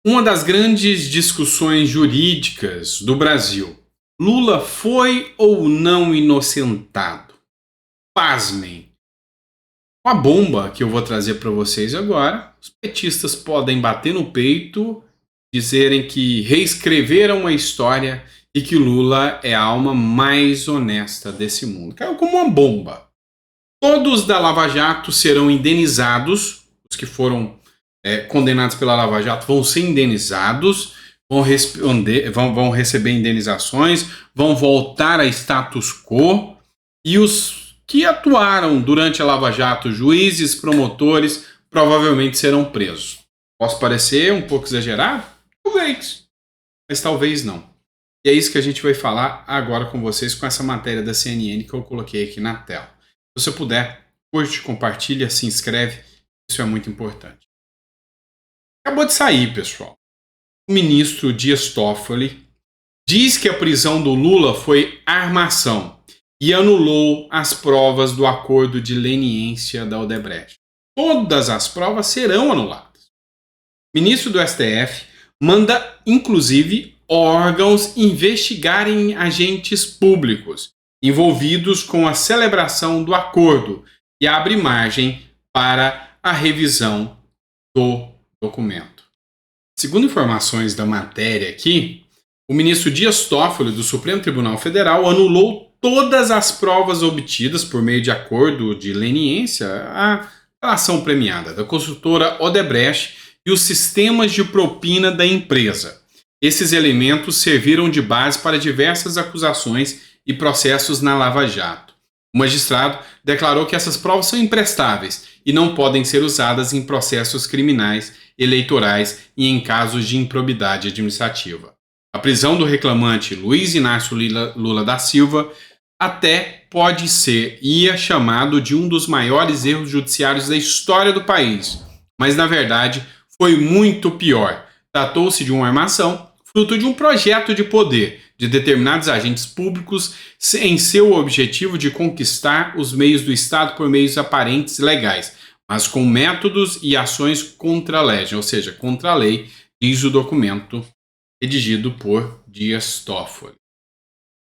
Uma das grandes discussões jurídicas do Brasil. Lula foi ou não inocentado? Pasmem. Com a bomba que eu vou trazer para vocês agora, os petistas podem bater no peito, dizerem que reescreveram a história e que Lula é a alma mais honesta desse mundo. Caiu como uma bomba. Todos da Lava Jato serão indenizados, os que foram condenados pela Lava Jato vão ser indenizados, vão receber indenizações, vão voltar a status quo, e os que atuaram durante a Lava Jato, juízes, promotores, provavelmente serão presos. Posso parecer um pouco exagerado? Talvez, mas talvez não. E é isso que a gente vai falar agora com vocês com essa matéria da CNN que eu coloquei aqui na tela. Se você puder, curte, compartilha, se inscreve, isso é muito importante. Acabou de sair, pessoal. O ministro Dias Toffoli diz que a prisão do Lula foi armação e anulou as provas do acordo de leniência da Odebrecht. Todas as provas serão anuladas. O ministro do STF manda, inclusive, órgãos investigarem agentes públicos envolvidos com a celebração do acordo e abre margem para a revisão do documento. Segundo informações da matéria aqui, o ministro Dias Toffoli do Supremo Tribunal Federal anulou todas as provas obtidas por meio de acordo de leniência à ação premiada da construtora Odebrecht e os sistemas de propina da empresa. Esses elementos serviram de base para diversas acusações e processos na Lava Jato. O magistrado declarou que essas provas são imprestáveis e não podem ser usadas em processos criminais, eleitorais e em casos de improbidade administrativa. A prisão do reclamante Luiz Inácio Lula da Silva até pode ser e é chamado de um dos maiores erros judiciários da história do país, mas na verdade foi muito pior. Tratou-se de uma armação, fruto de um projeto de poder de determinados agentes públicos em seu objetivo de conquistar os meios do Estado por meios aparentes legais, mas com métodos e ações contra a lei, ou seja, contra a lei, diz o documento redigido por Dias Toffoli.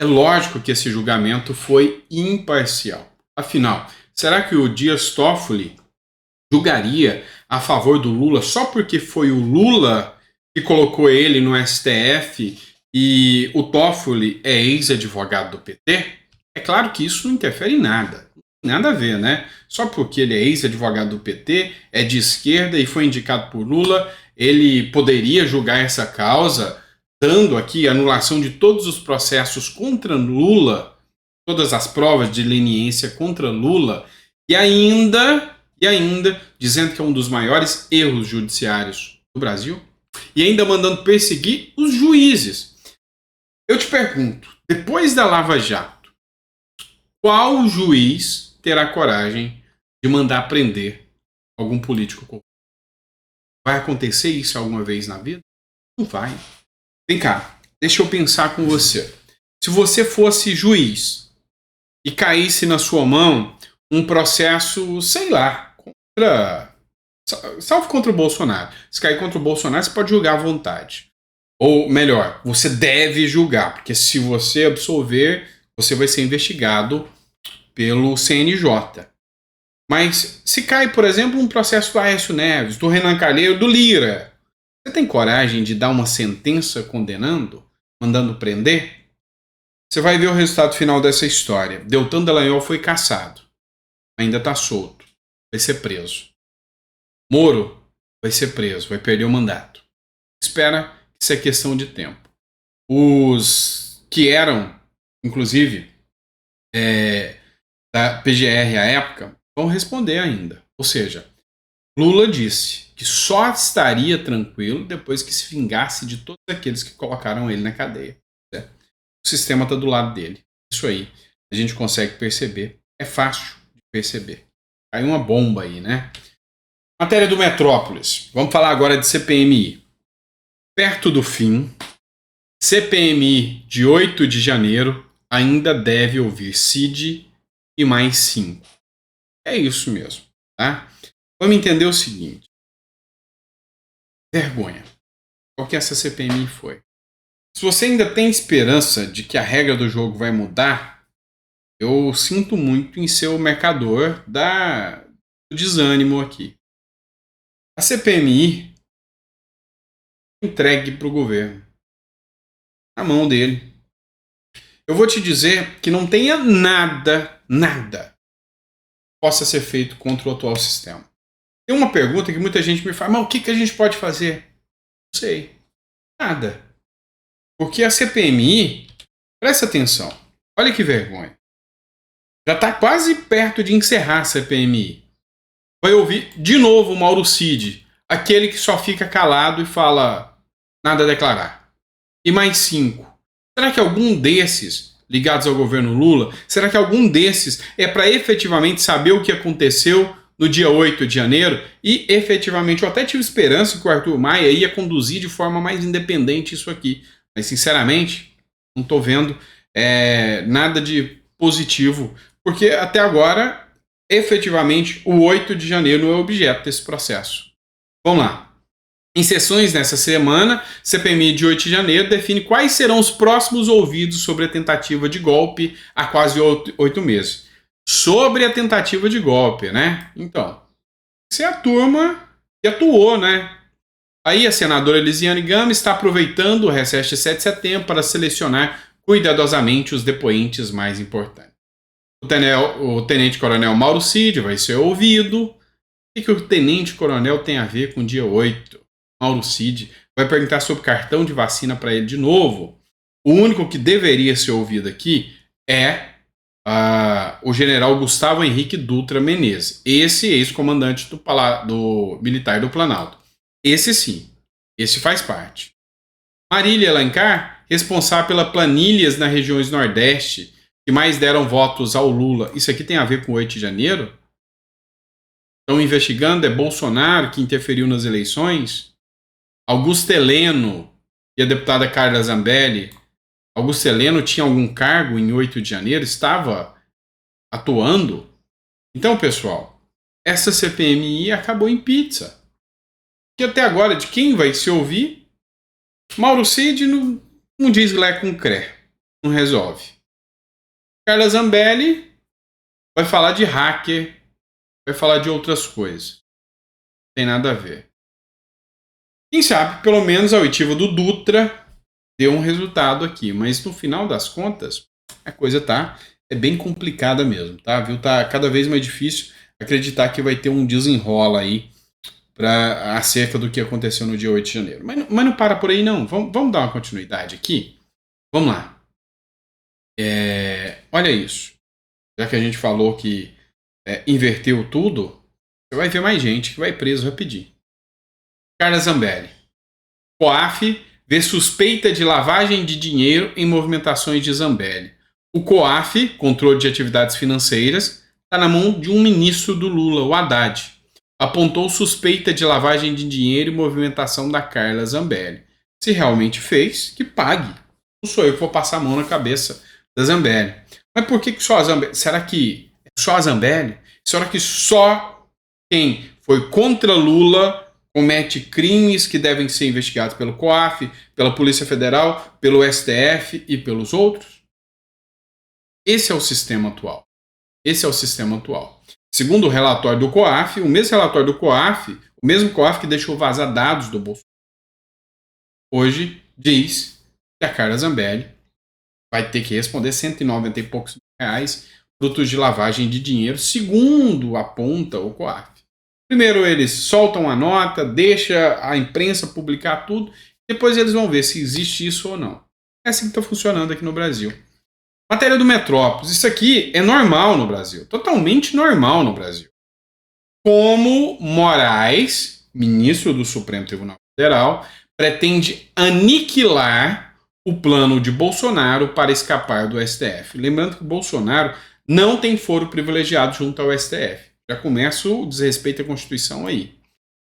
É lógico que esse julgamento foi imparcial. Afinal, será que o Dias Toffoli julgaria a favor do Lula só porque foi o Lula que colocou ele no STF e o Toffoli é ex-advogado do PT? É claro que isso não interfere em nada. Nada a ver, né? Só porque ele é ex-advogado do PT, é de esquerda e foi indicado por Lula, ele poderia julgar essa causa, dando aqui anulação de todos os processos contra Lula, todas as provas de leniência contra Lula, e ainda dizendo que é um dos maiores erros judiciários do Brasil, e ainda mandando perseguir os juízes. Eu te pergunto, depois da Lava Jato, qual juiz terá coragem de mandar prender algum político corrupto? Vai acontecer isso alguma vez na vida? Não vai. Vem cá, deixa eu pensar com você. Se você fosse juiz e caísse na sua mão um processo, sei lá, salvo contra o Bolsonaro. Se cair contra o Bolsonaro, você pode julgar à vontade. Ou melhor, você deve julgar, porque se você absolver, você vai ser investigado pelo CNJ. Mas se cai, por exemplo, um processo do Aécio Neves, do Renan Calheiros, do Lira, você tem coragem de dar uma sentença condenando, mandando prender? Você vai ver o resultado final dessa história. Deltan Dallagnol foi cassado. Ainda está solto. Vai ser preso. Moro vai ser preso, vai perder o mandato. Espera que isso é questão de tempo. Os que eram, inclusive, da PGR à época, vão responder ainda. Ou seja, Lula disse que só estaria tranquilo depois que se vingasse de todos aqueles que colocaram ele na cadeia. Certo? O sistema está do lado dele. Isso aí a gente consegue perceber. É fácil de perceber. Caiu uma bomba aí, né? Matéria do Metrópolis. Vamos falar agora de CPMI. Perto do fim, CPMI de 8 de janeiro ainda deve ouvir Cid e mais 5. É isso mesmo, tá? Vamos entender o seguinte. Vergonha. qual que essa CPMI foi. Se você ainda tem esperança de que a regra do jogo vai mudar, eu sinto muito em ser o mercador do desânimo aqui. A CPMI entregue para o governo, na mão dele. Eu vou te dizer que não tenha nada possa ser feito contra o atual sistema. Tem uma pergunta que muita gente me faz, mas o que a gente pode fazer? Não sei. Nada. Porque a CPMI, presta atenção, olha que vergonha. Já está quase perto de encerrar a CPMI. Vai ouvir de novo o Mauro Cid, aquele que só fica calado e fala nada a declarar. E mais 5. Será que algum desses, ligados ao governo Lula, será que algum desses é para efetivamente saber o que aconteceu no dia 8 de janeiro? E efetivamente eu até tive esperança que o Arthur Maia ia conduzir de forma mais independente isso aqui. Mas sinceramente, não estou vendo nada de positivo, porque até agora, efetivamente, o 8 de janeiro não é objeto desse processo. Vamos lá. Em sessões nessa semana, CPMI de 8 de janeiro define quais serão os próximos ouvidos sobre a tentativa de golpe há quase 8 meses. Sobre a tentativa de golpe, né? Então, isso é a turma que atuou, né? Aí a senadora Elisiane Gama está aproveitando o recesso de 7 de setembro para selecionar cuidadosamente os depoentes mais importantes. O tenente-coronel Mauro Cid vai ser ouvido. O que o tenente-coronel tem a ver com o dia 8? Mauro Cid vai perguntar sobre cartão de vacina para ele de novo. O único que deveria ser ouvido aqui é o general Gustavo Henrique Dutra Menezes. Esse ex-comandante do militar do Planalto. Esse sim, esse faz parte. Marília Alencar, responsável pelas planilhas nas regiões Nordeste, que mais deram votos ao Lula. Isso aqui tem a ver com o 8 de janeiro? Estão investigando, é Bolsonaro que interferiu nas eleições? Augusto Heleno e a deputada Carla Zambelli. Augusto Heleno tinha algum cargo em 8 de janeiro? Estava atuando? Então, pessoal, essa CPMI acabou em pizza. Que até agora, de quem vai se ouvir, Mauro Cid não diz lé com cré, não resolve. Carla Zambelli vai falar de hacker, vai falar de outras coisas. Não tem nada a ver. Quem sabe, pelo menos a oitiva do Dutra deu um resultado aqui, mas no final das contas, a coisa é bem complicada mesmo, tá? Viu? Tá cada vez mais difícil acreditar que vai ter um desenrola aí acerca do que aconteceu no dia 8 de janeiro. Mas não para por aí, não. Vamos dar uma continuidade aqui? Vamos lá. Olha isso. Já que a gente falou que inverteu tudo, você vai ver mais gente que vai preso rapidinho. Carla Zambelli. COAF vê suspeita de lavagem de dinheiro em movimentações de Zambelli. O COAF, Controle de Atividades Financeiras, está na mão de um ministro do Lula, o Haddad. Apontou suspeita de lavagem de dinheiro e movimentação da Carla Zambelli. Se realmente fez, que pague. Não sou eu que vou passar a mão na cabeça da Zambelli. Mas por que só a Zambelli? Será que é só a Zambelli? Será que só quem foi contra Lula comete crimes que devem ser investigados pelo COAF, pela Polícia Federal, pelo STF e pelos outros? Esse é o sistema atual. Segundo o relatório do COAF, o mesmo relatório do COAF, o mesmo COAF que deixou vazar dados do Bolsonaro, hoje diz que a Carla Zambelli vai ter que responder 190 e poucos reais frutos de lavagem de dinheiro, segundo aponta o COAF. Primeiro eles soltam a nota, deixa a imprensa publicar tudo, depois eles vão ver se existe isso ou não. É assim que está funcionando aqui no Brasil. Matéria do Metrópolis. Isso aqui é normal no Brasil. Totalmente normal no Brasil. Como Moraes, ministro do Supremo Tribunal Federal, pretende aniquilar o plano de Bolsonaro para escapar do STF. Lembrando que o Bolsonaro não tem foro privilegiado junto ao STF. Já começa o desrespeito à Constituição aí.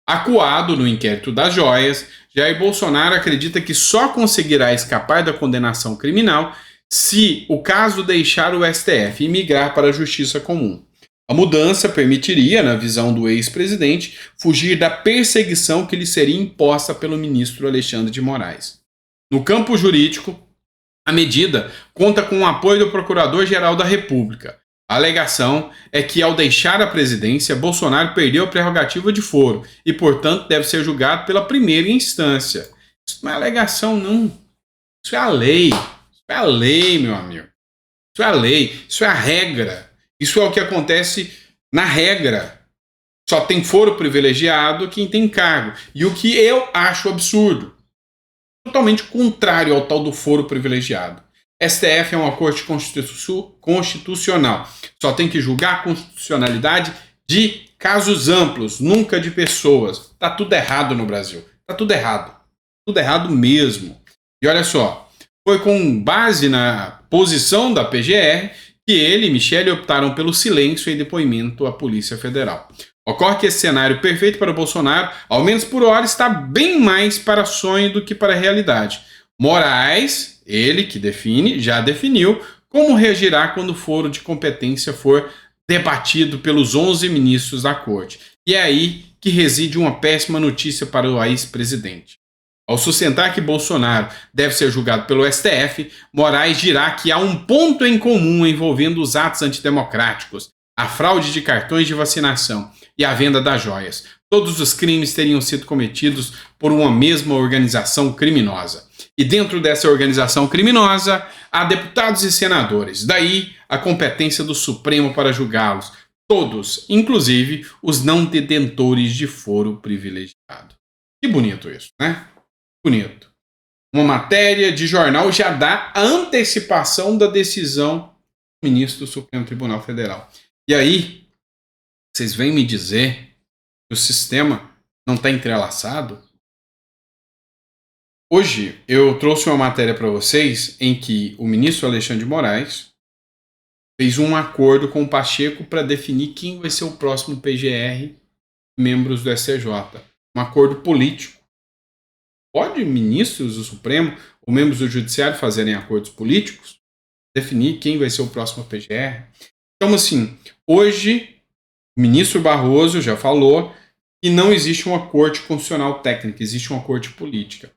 Acuado no inquérito das joias, Jair Bolsonaro acredita que só conseguirá escapar da condenação criminal se o caso deixar o STF e migrar para a justiça comum. A mudança permitiria, na visão do ex-presidente, fugir da perseguição que lhe seria imposta pelo ministro Alexandre de Moraes. No campo jurídico, a medida conta com o apoio do Procurador-Geral da República. A alegação é que, ao deixar a presidência, Bolsonaro perdeu a prerrogativa de foro e, portanto, deve ser julgado pela primeira instância. Isso não é alegação, não. Isso é a lei. Isso é a lei, meu amigo. Isso é a lei. Isso é a regra. Isso é o que acontece na regra. Só tem foro privilegiado quem tem cargo. E o que eu acho absurdo. Totalmente contrário ao tal do foro privilegiado. STF é uma corte constitucional. Só tem que julgar a constitucionalidade de casos amplos, nunca de pessoas. Tá tudo errado no Brasil. Tá tudo errado. Tudo errado mesmo. E olha só, foi com base na posição da PGR que ele e Michele optaram pelo silêncio em depoimento à Polícia Federal. Ocorre que esse cenário perfeito para Bolsonaro, ao menos por hora, está bem mais para sonho do que para realidade. Moraes, ele que define, já definiu como reagirá quando o foro de competência for debatido pelos 11 ministros da corte. E é aí que reside uma péssima notícia para o ex-presidente. Ao sustentar que Bolsonaro deve ser julgado pelo STF, Moraes dirá que há um ponto em comum envolvendo os atos antidemocráticos, a fraude de cartões de vacinação e a venda das joias. Todos os crimes teriam sido cometidos por uma mesma organização criminosa. E dentro dessa organização criminosa, há deputados e senadores. Daí a competência do Supremo para julgá-los. Todos, inclusive os não detentores de foro privilegiado. Que bonito isso, né? Bonito. Uma matéria de jornal já dá a antecipação da decisão do ministro do Supremo Tribunal Federal. E aí, vocês vêm me dizer que o sistema não está entrelaçado? Hoje eu trouxe uma matéria para vocês em que o ministro Alexandre de Moraes fez um acordo com o Pacheco para definir quem vai ser o próximo PGR, membros do STJ. Um acordo político. Pode ministros do Supremo ou membros do Judiciário fazerem acordos políticos? Definir quem vai ser o próximo PGR? Então, assim, hoje o ministro Barroso já falou que não existe uma corte constitucional técnica, existe uma corte política.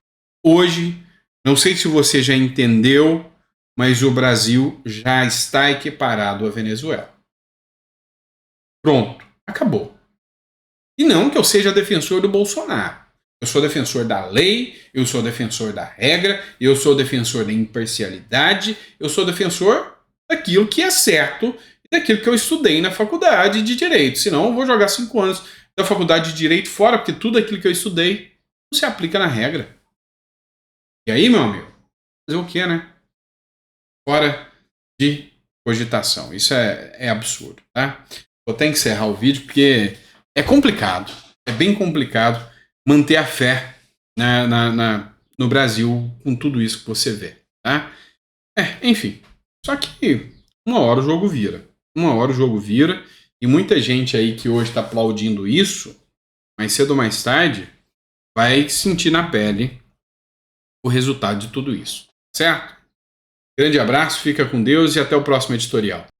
Hoje, não sei se você já entendeu, mas o Brasil já está equiparado à Venezuela. Pronto, acabou. E não que eu seja defensor do Bolsonaro. Eu sou defensor da lei, eu sou defensor da regra, eu sou defensor da imparcialidade, eu sou defensor daquilo que é certo e daquilo que eu estudei na faculdade de Direito. Senão eu vou jogar 5 anos da faculdade de Direito fora, porque tudo aquilo que eu estudei não se aplica na regra. E aí, meu amigo, fazer o quê, né? Fora de cogitação. Isso é absurdo, tá? Vou até encerrar o vídeo porque é complicado, é bem complicado manter a fé no Brasil com tudo isso que você vê, tá? Enfim, só que uma hora o jogo vira. Uma hora o jogo vira e muita gente aí que hoje está aplaudindo isso, mais cedo ou mais tarde, vai sentir na pele o resultado de tudo isso, certo? Grande abraço, fica com Deus e até o próximo editorial.